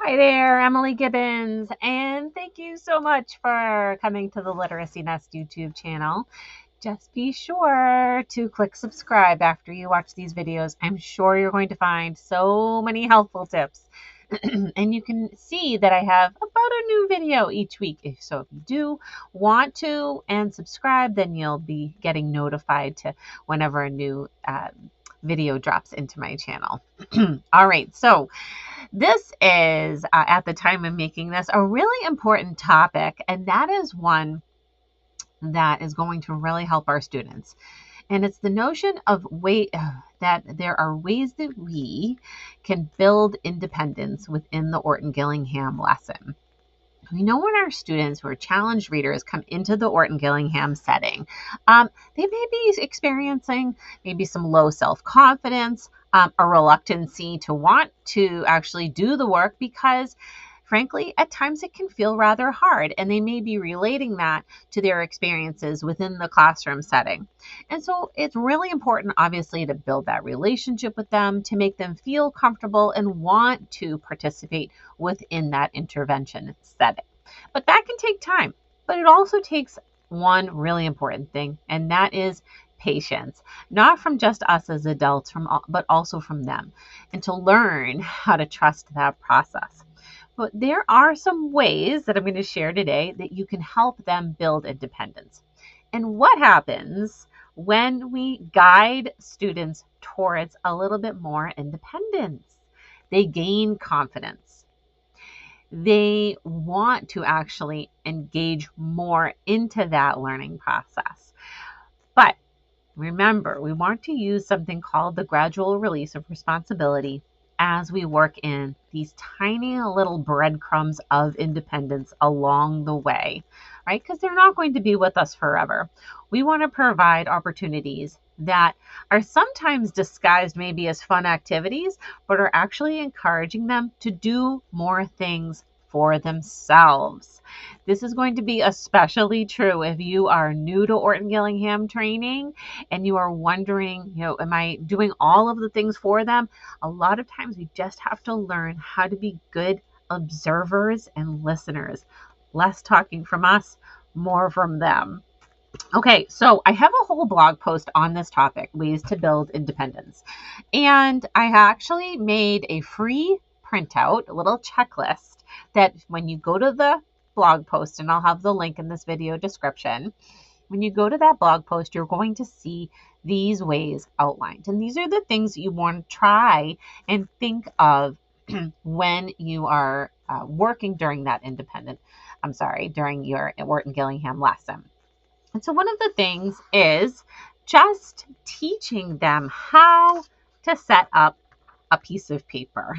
Hi there, Emily Gibbons, and thank you so much for coming to the Literacy Nest YouTube channel. Just be sure to click subscribe after you watch these videos. I'm sure you're going to find so many helpful tips. And you can see that I have about a new video each week. If you do want to and subscribe, then you'll be getting notified to whenever a new video drops into my channel. All right, so this is, at the time of making this, a really important topic, and that is one that is going to really help our students. And it's the notion of that there are ways that we can build independence within the Orton-Gillingham lesson. We know when our students who are challenged readers come into the Orton-Gillingham setting, they may be experiencing maybe some low self-confidence, a reluctancy to want to actually do the work because, frankly, at times it can feel rather hard, and they may be relating that to their experiences within the classroom setting. And so it's really important, obviously, to build that relationship with them, to make them feel comfortable and want to participate within that intervention setting. But that can take time. But it also takes one really important thing, and that is patience, not from just us as adults, but also from them, and to learn how to trust that process. But there are some ways that I'm going to share today that you can help them build independence. And what happens when we guide students towards a little bit more independence? They gain confidence. They want to actually engage more into that learning process. But remember, we want to use something called the gradual release of responsibility as we work in these tiny little breadcrumbs of independence along the way, right? Because they're not going to be with us forever. We want to provide opportunities that are sometimes disguised maybe as fun activities, but are actually encouraging them to do more things for themselves. This is going to be especially true if you are new to Orton-Gillingham training and you are wondering, am I doing all of the things for them? A lot of times we just have to learn how to be good observers and listeners. Less talking from us, more from them. Okay, so I have a whole blog post on this topic, ways to build independence. And I actually made a free printout, a little checklist that when you go to the blog post, and I'll have the link in this video description, when you go to that blog post, you're going to see these ways outlined. And these are the things that you want to try and think of when you are working during during your Orton-Gillingham lesson. And so one of the things is just teaching them how to set up a piece of paper.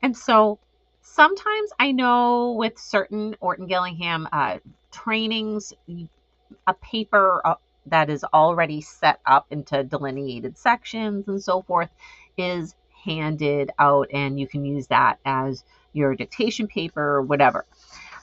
And so sometimes I know with certain Orton-Gillingham trainings, a paper that is already set up into delineated sections and so forth is handed out, and you can use that as your dictation paper or whatever.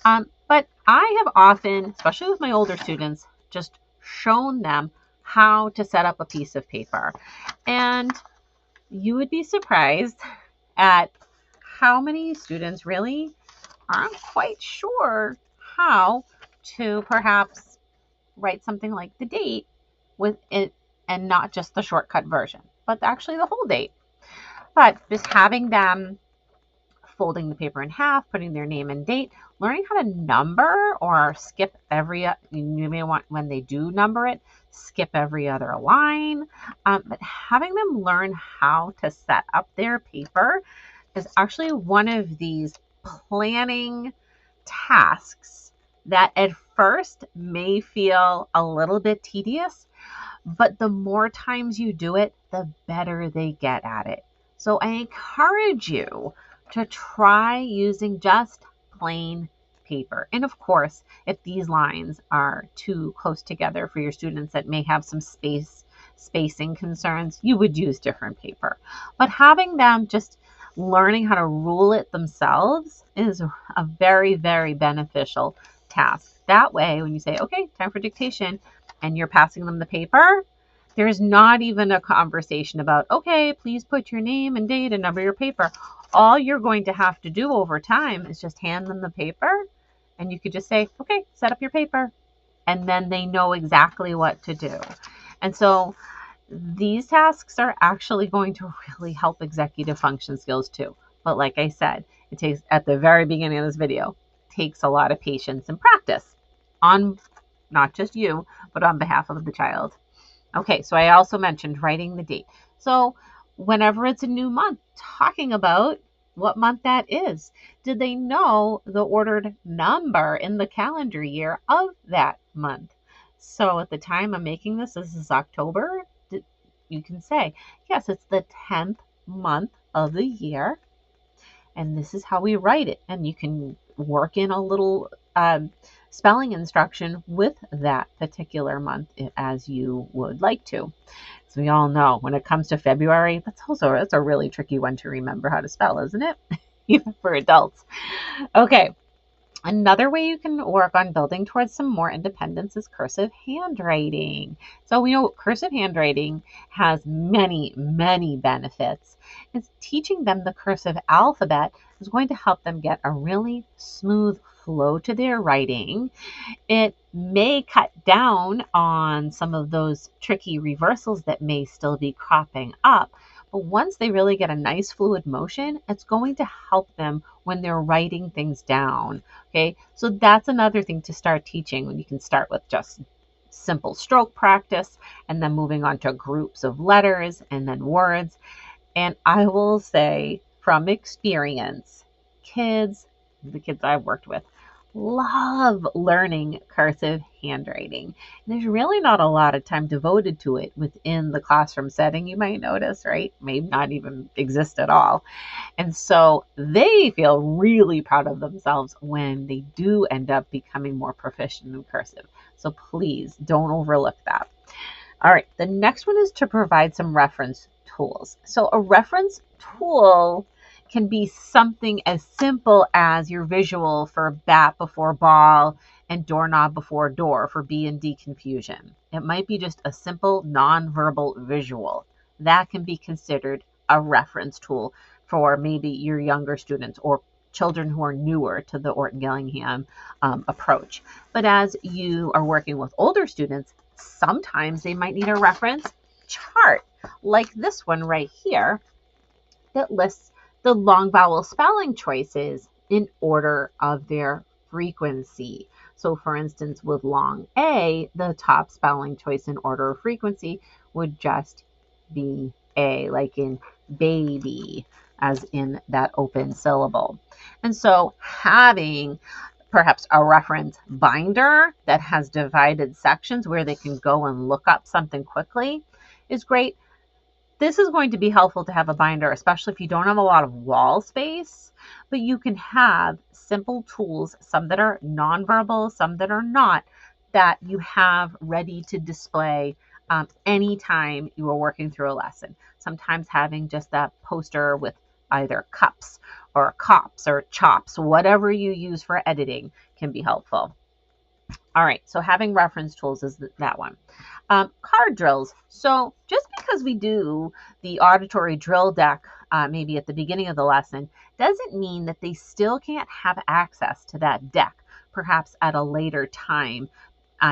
But I have often, especially with my older students, just shown them how to set up a piece of paper. And you would be surprised at how many students really aren't quite sure how to perhaps write something like the date with it, and not just the shortcut version, but actually the whole date. But just having them folding the paper in half, putting their name and date, learning how to number or skip you may want, when they do number it, skip every other line. But having them learn how to set up their paper is actually one of these planning tasks that at first may feel a little bit tedious, but the more times you do it, the better they get at it. So I encourage you to try using just plain paper. And of course, if these lines are too close together for your students that may have some spacing concerns, you would use different paper. But having them just learning how to rule it themselves is a very, very beneficial task. That way, when you say, okay, time for dictation, and you're passing them the paper, there's not even a conversation about, okay, please put your name and date and number your paper. all you're going to have to do over time is just hand them the paper, and you could just say, okay, set up your paper. And then they know exactly what to do. And so these tasks are actually going to really help executive function skills too. But like I said, it takes, at the very beginning of this video, takes a lot of patience and practice on not just you, but on behalf of the child. Okay, so I also mentioned writing the date. So whenever it's a new month, talking about what month that is. Did they know the ordered number in the calendar year of that month? So at the time I'm making this is October. You can say, yes, it's the 10th month of the year. And this is how we write it. And you can work in a little spelling instruction with that particular month as you would like to. So we all know when it comes to February, that's a really tricky one to remember how to spell, isn't it? Even for adults. Okay. Another way you can work on building towards some more independence is cursive handwriting. So we know cursive handwriting has many, many benefits. It's teaching them the cursive alphabet is going to help them get a really smooth flow to their writing. It may cut down on some of those tricky reversals that may still be cropping up. But once they really get a nice fluid motion, it's going to help them when they're writing things down. Okay, so that's another thing to start teaching. When you can start with just simple stroke practice and then moving on to groups of letters and then words. And I will say from experience, the kids I've worked with, love learning cursive handwriting. And there's really not a lot of time devoted to it within the classroom setting, you might notice, right? May not even exist at all. And so they feel really proud of themselves when they do end up becoming more proficient in cursive. So please don't overlook that. All right, the next one is to provide some reference tools. So a reference tool can be something as simple as your visual for bat before ball and doorknob before door for B and D confusion. It might be just a simple nonverbal visual. That can be considered a reference tool for maybe your younger students or children who are newer to the Orton-Gillingham approach. But as you are working with older students, sometimes they might need a reference chart like this one right here that lists the long vowel spelling choices in order of their frequency. So for instance, with long A, the top spelling choice in order of frequency would just be A, like in baby, as in that open syllable. And so having perhaps a reference binder that has divided sections where they can go and look up something quickly is great. This is going to be helpful to have a binder, especially if you don't have a lot of wall space, but you can have simple tools, some that are nonverbal, some that are not, that you have ready to display anytime you are working through a lesson. Sometimes having just that poster with either cups or cops or chops, whatever you use for editing can be helpful. All right, so having reference tools is that one. Card drills. So just because we do the auditory drill deck maybe at the beginning of the lesson doesn't mean that they still can't have access to that deck, perhaps at a later time,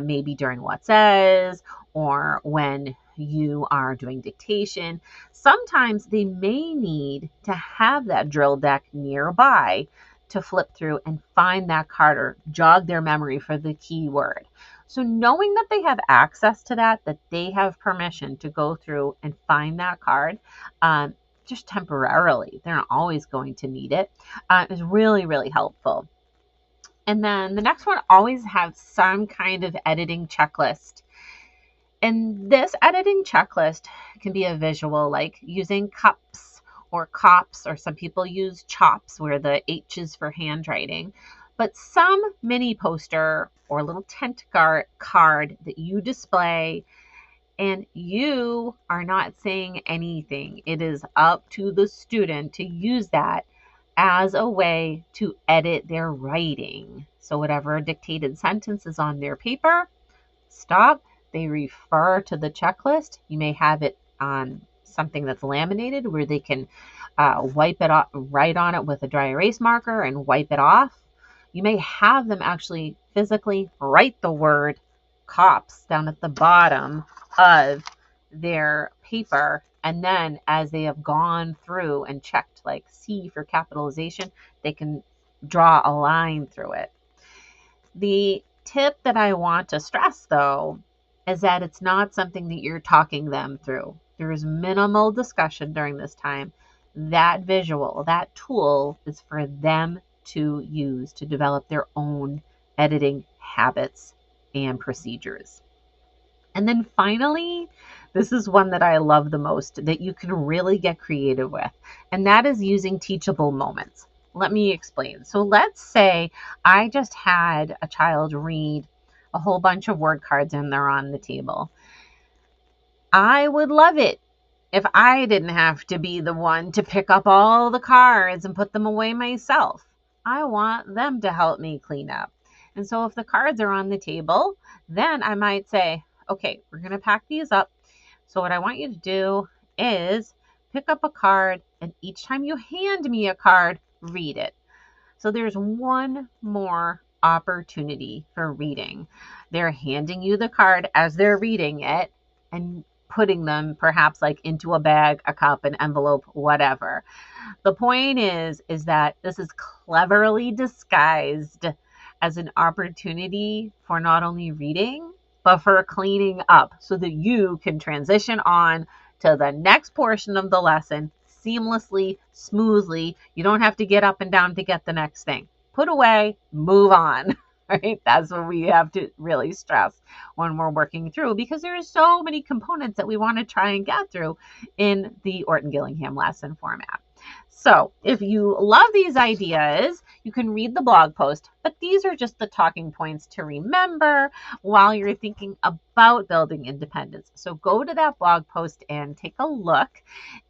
maybe during what says or when you are doing dictation. Sometimes they may need to have that drill deck nearby to flip through and find that card or jog their memory for the keyword. So knowing that they have access to that they have permission to go through and find that card just temporarily, they're not always going to need it, is really, really helpful. And then the next one, always have some kind of editing checklist. And this editing checklist can be a visual, like using cups or cops, or some people use chops where the H is for handwriting. But some mini poster or little tent card that you display, and you are not saying anything. It is up to the student to use that as a way to edit their writing. So whatever dictated sentence is on their paper, stop. They refer to the checklist. You may have it on something that's laminated where they can wipe it off, write on it with a dry erase marker and wipe it off. You may have them actually physically write the word cops down at the bottom of their paper. And then as they have gone through and checked, like C for capitalization, they can draw a line through it. The tip that I want to stress, though, is that it's not something that you're talking them through. There's minimal discussion during this time. That visual, that tool is for them to use to develop their own editing habits and procedures. And then finally, this is one that I love the most, that you can really get creative with, and that is using teachable moments. Let me explain. So let's say I just had a child read a whole bunch of word cards and they're on the table. I would love it if I didn't have to be the one to pick up all the cards and put them away myself. I want them to help me clean up. And so if the cards are on the table, then I might say, okay, we're going to pack these up. So what I want you to do is pick up a card, and each time you hand me a card, read it. So there's one more opportunity for reading. They're handing you the card as they're reading it and putting them perhaps like into a bag, a cup, an envelope, whatever. The point is that this is cleverly disguised as an opportunity for not only reading, but for cleaning up so that you can transition on to the next portion of the lesson seamlessly, smoothly. You don't have to get up and down to get the next thing. Put away, move on. Right? That's what we have to really stress when we're working through, because there's so many components that we want to try and get through in the Orton-Gillingham lesson format. So if you love these ideas, you can read the blog post, but these are just the talking points to remember while you're thinking about building independence. So go to that blog post and take a look,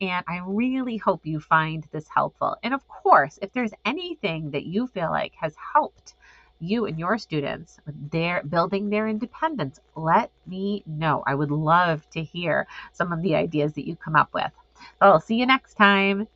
and I really hope you find this helpful. And of course, if there's anything that you feel like has helped you and your students with their building their independence, let me know. I would love to hear some of the ideas that you come up with. So I'll see you next time.